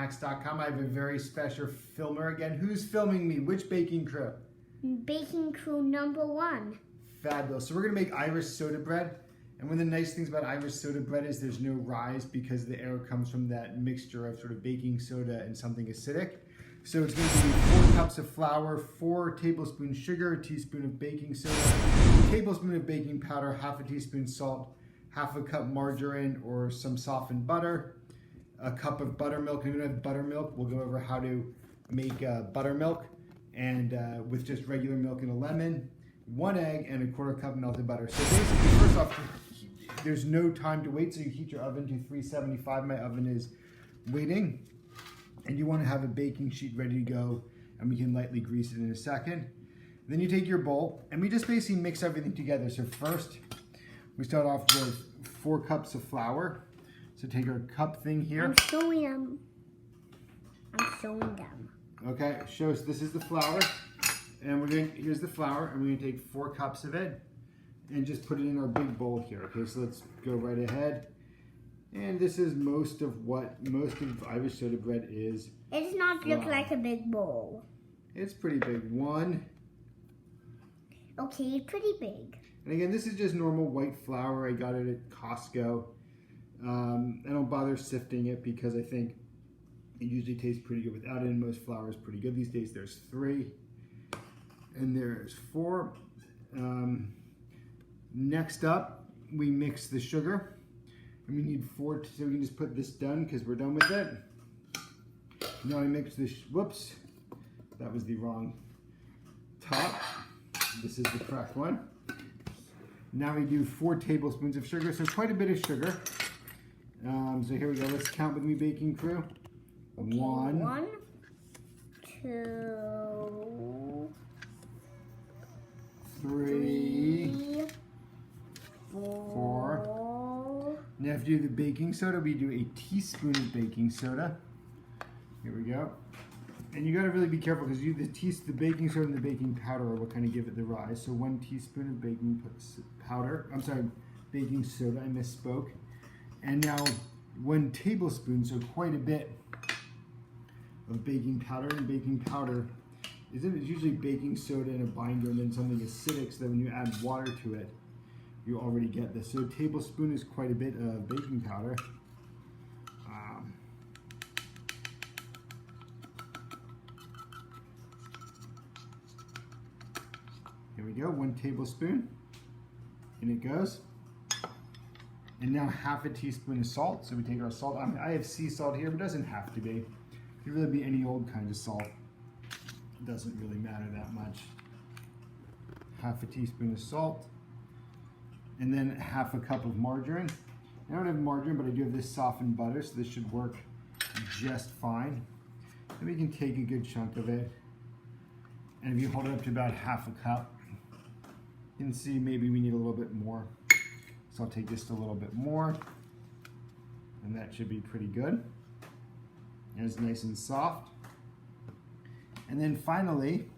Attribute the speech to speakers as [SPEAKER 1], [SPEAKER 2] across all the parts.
[SPEAKER 1] bakinghacks.com. I have a very special filmer again. Who's filming me? Which baking crew?
[SPEAKER 2] Baking crew #1.
[SPEAKER 1] Fabulous. So we're going to make Irish soda bread. And one of the nice things about Irish soda bread is there's no rise because the air comes from that mixture of sort of baking soda and something acidic. So it's going to be 4 cups of flour, 4 tablespoons sugar, a teaspoon of baking soda, a tablespoon of baking powder, half a teaspoon salt, half a cup margarine or some softened butter, a cup of buttermilk. If you don't have buttermilk, we'll go over how to make buttermilk and with just regular milk and a lemon, 1 egg, and a 1/4 cup melted butter. So basically, first off, there's no time to wait, so you heat your oven to 375. My oven is waiting. And you want to have a baking sheet ready to go, and we can lightly grease it in a second. Then you take your bowl, and we just basically mix everything together. So first, we start off with 4 cups of flour. So take our cup thing here.
[SPEAKER 2] I'm showing them.
[SPEAKER 1] Okay, shows this is the flour, and here's the flour, and we're gonna take 4 cups of it, and just put it in our big bowl here. Okay, so let's go right ahead. And this is most of Irish soda bread is.
[SPEAKER 2] It does not look like a big bowl.
[SPEAKER 1] It's pretty big. 1.
[SPEAKER 2] Okay, it's pretty big.
[SPEAKER 1] And again, this is just normal white flour. I got it at Costco. I don't bother sifting it because I think it usually tastes pretty good without it, and most flour is pretty good these days. There's 3, and there's 4. Next up, we mix the sugar. And we need 4, so we can just put this done because we're done with it. Now I mix this, whoops, that was the wrong top. This is the correct one. Now we do 4 tablespoons of sugar, so quite a bit of sugar. So here we go, let's count with me, baking crew.
[SPEAKER 2] Okay, 1, 2,
[SPEAKER 1] 3, 4. Now if you do the baking soda, we do a teaspoon of baking soda. Here we go. And you gotta really be careful because the baking soda and the baking powder are what kind of give it the rise. So 1 teaspoon of baking soda, I misspoke. And now 1 tablespoon, so quite a bit of baking powder. And baking powder it's usually baking soda in a binder and then something acidic so that when you add water to it, you already get this. So a tablespoon is quite a bit of baking powder. Here we go, 1 tablespoon. In it goes. And now half a teaspoon of salt. So we take our salt. I have sea salt here, but it doesn't have to be. It could really be any old kind of salt. It doesn't really matter that much. Half a teaspoon of salt. And then half a cup of margarine. I don't have margarine, but I do have this softened butter, so this should work just fine. Then we can take a good chunk of it. And if you hold it up to about half a cup, you can see maybe we need a little bit more. So I'll take just a little bit more. And that should be pretty good. And it's nice and soft. And then finally,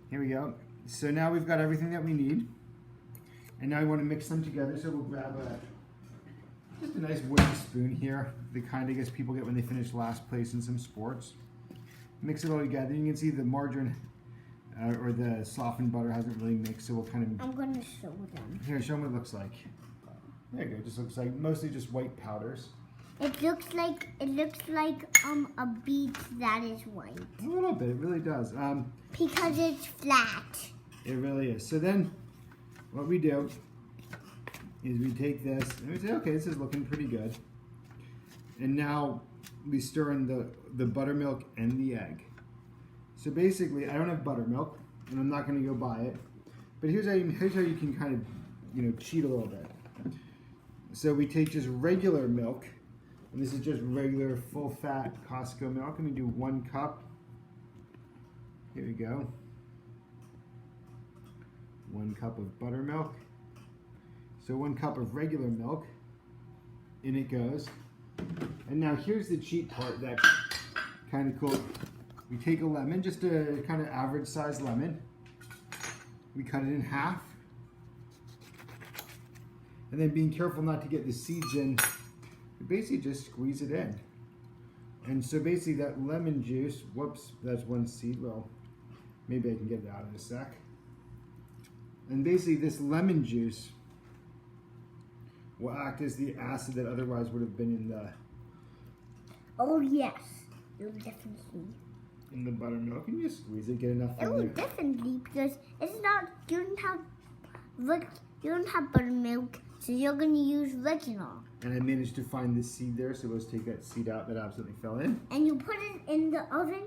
[SPEAKER 1] here we go. So now we've got everything that we need. And now we want to mix them together. So we'll grab just a nice wooden spoon here. The kind I guess people get when they finish last place in some sports. Mix it all together. You can see the margarine or the softened butter hasn't really mixed. So we'll kind of...
[SPEAKER 2] I'm going to show them.
[SPEAKER 1] Here, show them what it looks like. There you go. It just looks like mostly just white powders.
[SPEAKER 2] It looks like a beet that is white.
[SPEAKER 1] A little bit. It really does.
[SPEAKER 2] Because it's flat.
[SPEAKER 1] It really is. So then what we do is we take this and we say, okay, this is looking pretty good. And now we stir in the buttermilk and the egg. So basically, I don't have buttermilk, and I'm not going to go buy it. But here's how you can kind of, cheat a little bit. So we take just regular milk, and this is just regular full-fat Costco milk, and we do 1 cup. Here we go. 1 cup of buttermilk. So 1 cup of regular milk. In it goes. And now here's the cheat part that's kind of cool. We take a lemon, just a kind of average sized lemon. We cut it in half. And then being careful not to get the seeds in, you basically just squeeze it in. And so basically that lemon juice, whoops, that's one seed. Well, maybe I can get it out in a sec. And basically this lemon juice will act as the acid that otherwise would have been in the...
[SPEAKER 2] Oh yes, it will definitely.
[SPEAKER 1] In the buttermilk, and you just squeeze it, get enough
[SPEAKER 2] It
[SPEAKER 1] in
[SPEAKER 2] will
[SPEAKER 1] there.
[SPEAKER 2] definitely, because it's not, you don't have buttermilk, so you're going to use retinol.
[SPEAKER 1] And I managed to find this seed there, so let's take that seed out that absolutely fell in.
[SPEAKER 2] And you put it in the oven.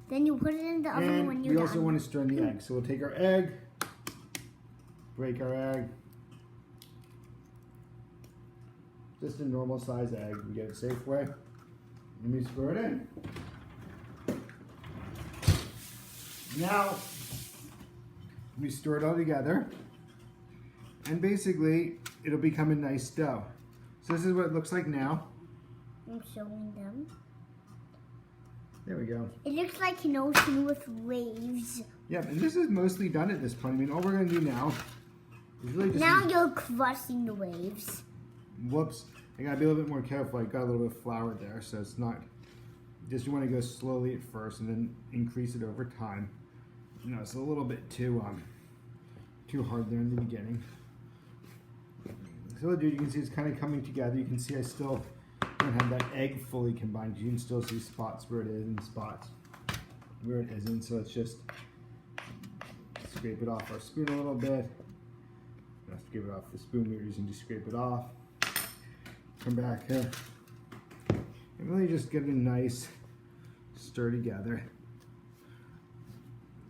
[SPEAKER 2] Then you put it in the oven
[SPEAKER 1] And
[SPEAKER 2] when you're
[SPEAKER 1] we
[SPEAKER 2] done.
[SPEAKER 1] also want to stir in the egg. So we'll take our egg, break our egg. Just a normal size egg. We get it Safeway. And we stir it in. Now, we stir it all together. And basically, it'll become a nice dough. So this is what it looks like now.
[SPEAKER 2] I'm showing them.
[SPEAKER 1] There we go.
[SPEAKER 2] It looks like an ocean with waves.
[SPEAKER 1] Yep, and this is mostly done at this point. I mean, all we're going to do now is really just...
[SPEAKER 2] Now you're crushing the waves.
[SPEAKER 1] Whoops. I got to be a little bit more careful. I got a little bit of flour there, so it's not... Just you want to go slowly at first and then increase it over time. You know, it's a little bit too hard there in the beginning. So what I'll do, you can see it's kind of coming together. You can see I still don't have that egg fully combined. You can still see spots where it is and spots where it isn't. So let's just scrape it off our spoon a little bit. Let's scrape it off the spoon we were using to scrape it off. Come back here. And really just get a nice stir together.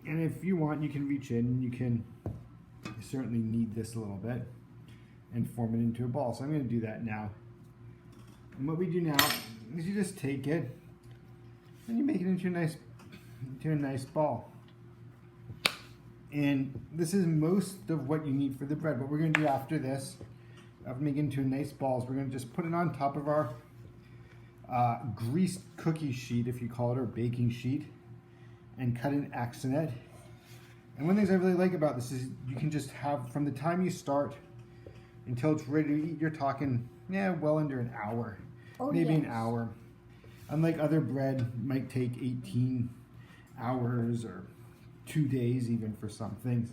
[SPEAKER 1] And if you want, you can reach in. You certainly knead this a little bit and form it into a ball. So I'm going to do that now. And what we do now is you just take it and you make it into a nice ball. And this is most of what you need for the bread. What we're going to do after this, after making it into a nice ball, is we're going to just put it on top of our greased cookie sheet, if you call it, or baking sheet, and cut an X in it. And one of the things I really like about this is you can just have, from the time you start until it's ready to eat, you're talking, well under an hour, maybe an hour. Unlike other bread, might take 18 hours or 2 days even for some things.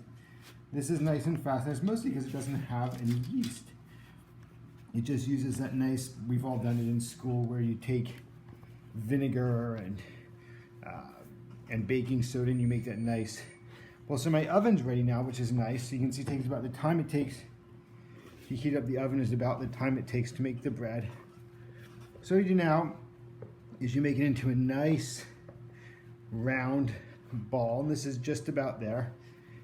[SPEAKER 1] This is nice and fast, and it's mostly because it doesn't have any yeast. It just uses that nice, we've all done it in school, where you take vinegar and baking soda and you make that nice. Well, so my oven's ready now, which is nice. So you can see it takes about the time it takes to heat up the oven is about the time it takes to make the bread. So what you do now is you make it into a nice round ball. And this is just about there.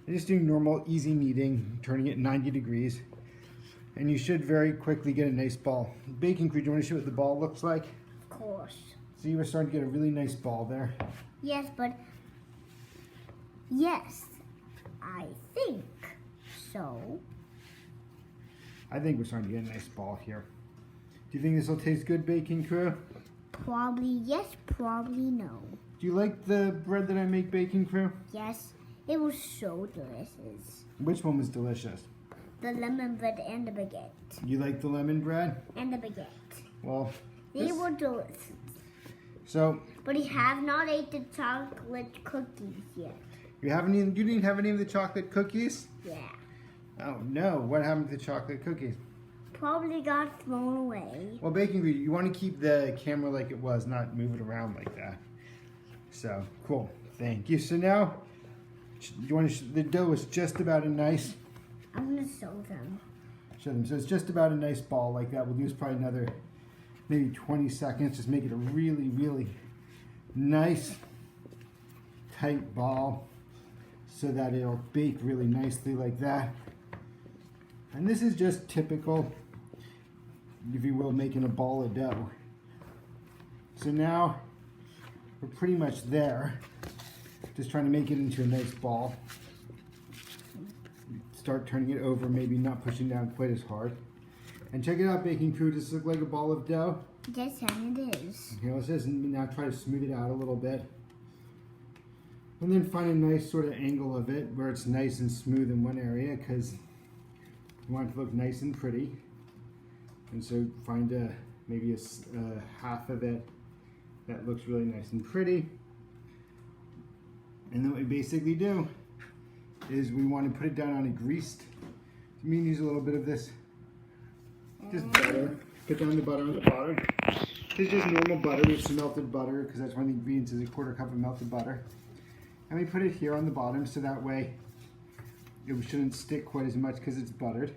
[SPEAKER 1] And just doing normal, easy kneading, turning it 90 degrees. And you should very quickly get a nice ball. Baking crew, do you want to show what the ball looks like?
[SPEAKER 2] Of course.
[SPEAKER 1] So you were starting to get a really nice ball there.
[SPEAKER 2] Yes, but yes, I think so.
[SPEAKER 1] I think we're starting to get a nice ball here. Do you think this will taste good, baking crew?
[SPEAKER 2] Probably yes, probably no.
[SPEAKER 1] Do you like the bread that I make, baking crew?
[SPEAKER 2] Yes, it was so delicious.
[SPEAKER 1] Which one was delicious?
[SPEAKER 2] The lemon bread and the baguette.
[SPEAKER 1] You like the lemon bread?
[SPEAKER 2] And the baguette.
[SPEAKER 1] Well,
[SPEAKER 2] They were delicious.
[SPEAKER 1] So
[SPEAKER 2] But you have not ate the chocolate cookies yet.
[SPEAKER 1] you didn't have any of the chocolate cookies?
[SPEAKER 2] Yeah.
[SPEAKER 1] Oh no, what happened to the chocolate cookies?
[SPEAKER 2] Probably got thrown away.
[SPEAKER 1] Well, baking crew, you want to keep the camera like it was, not move it around like that. So cool, thank you. So now, the dough is just about a nice.
[SPEAKER 2] I'm gonna show them.
[SPEAKER 1] Show them. So it's just about a nice ball like that. We'll use probably another maybe 20 seconds. Just make it a really, really nice, tight ball so that it'll bake really nicely like that. And this is just typical, if you will, making a ball of dough. So now we're pretty much there. Just trying to make it into a nice ball. Start turning it over, maybe not pushing down quite as hard. And check it out, baking crew. Does this look like a ball of dough?
[SPEAKER 2] Yes, and it is.
[SPEAKER 1] Okay, let's just now try to smooth it out a little bit. And then find a nice sort of angle of it where it's nice and smooth in one area, because You want it to look nice and pretty. And so find maybe a half of it that looks really nice and pretty. And then what we basically do is we want to put it down on a greased. You mean use a little bit of this, just butter. Put down the butter on the bottom. This is just normal butter. We have some melted butter because that's one of the ingredients is a 1/4 cup of melted butter. And we put it here on the bottom so that way it shouldn't stick quite as much because it's buttered.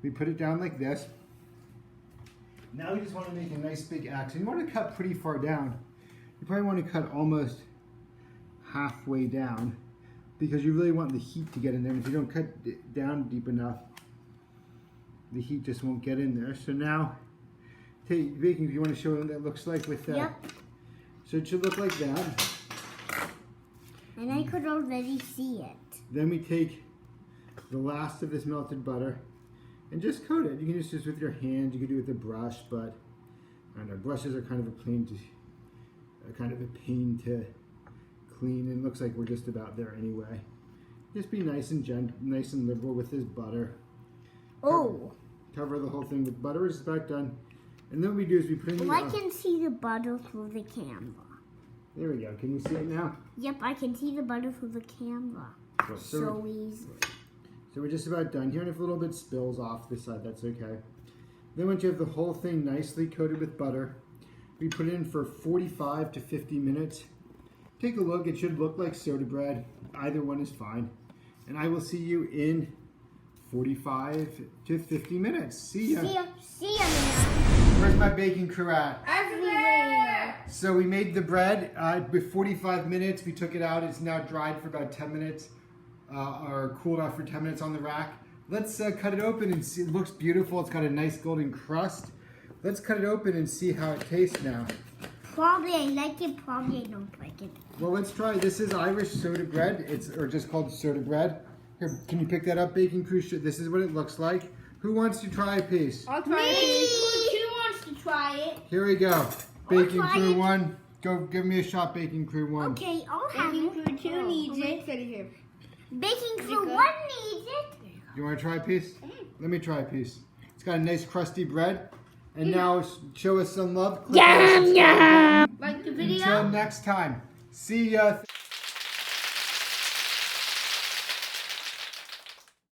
[SPEAKER 1] We put it down like this. Now we just want to make a nice big X. And you want to cut pretty far down. You probably want to cut almost halfway down because you really want the heat to get in there. And if you don't cut it down deep enough, the heat just won't get in there. So now, take baking if you want to show them what that looks like with that.
[SPEAKER 2] Yep.
[SPEAKER 1] So it should look like that.
[SPEAKER 2] And I could already see it.
[SPEAKER 1] Then we take the last of this melted butter and just coat it. You can just do this with your hands. You can do it with a brush, but I don't know. Brushes are kind of a pain to clean, and it looks like we're just about there anyway. Just be nice and nice and liberal with this butter.
[SPEAKER 2] Oh.
[SPEAKER 1] Cover the whole thing with butter. We're just about done. And then what we do is we put in
[SPEAKER 2] I can see the butter through the camera.
[SPEAKER 1] There we go. Can you see it now?
[SPEAKER 2] Yep, I can see the butter through the camera. So easily.
[SPEAKER 1] So we're just about done here, and if a little bit spills off this side, that's okay. Then once you have the whole thing nicely coated with butter, we put it in for 45 to 50 minutes. Take a look. It should look like soda bread. Either one is fine. And I will see you in 45 to 50 minutes. See ya.
[SPEAKER 2] See ya, man.
[SPEAKER 1] Where's my baking crew at?
[SPEAKER 2] Everywhere.
[SPEAKER 1] So we made the bread with 45 minutes. We took it out. It's now dried for about 10 minutes or cooled off for 10 minutes on the rack. Let's cut it open and see. It looks beautiful. It's got a nice golden crust. Let's cut it open and see how it tastes now.
[SPEAKER 2] Probably I like it, probably I don't like it.
[SPEAKER 1] Well, let's try. This is Irish soda bread. Or just called soda bread. Here, can you pick that up, baking crew? This is what it looks like. Who wants to try a piece?
[SPEAKER 3] I'll try it. Who wants to try it?
[SPEAKER 1] Here we go. Baking crew 1. Go give me a shot, baking crew 1.
[SPEAKER 2] Okay, I'll have
[SPEAKER 3] Baking
[SPEAKER 2] it.
[SPEAKER 3] crew 2 needs it.
[SPEAKER 2] Baking crew 1 needs it.
[SPEAKER 1] You want to try a piece? Let me try a piece. It's got a nice crusty bread. And now show us some love.
[SPEAKER 2] Yum, yum.
[SPEAKER 3] Like the video?
[SPEAKER 1] Until next time. See ya.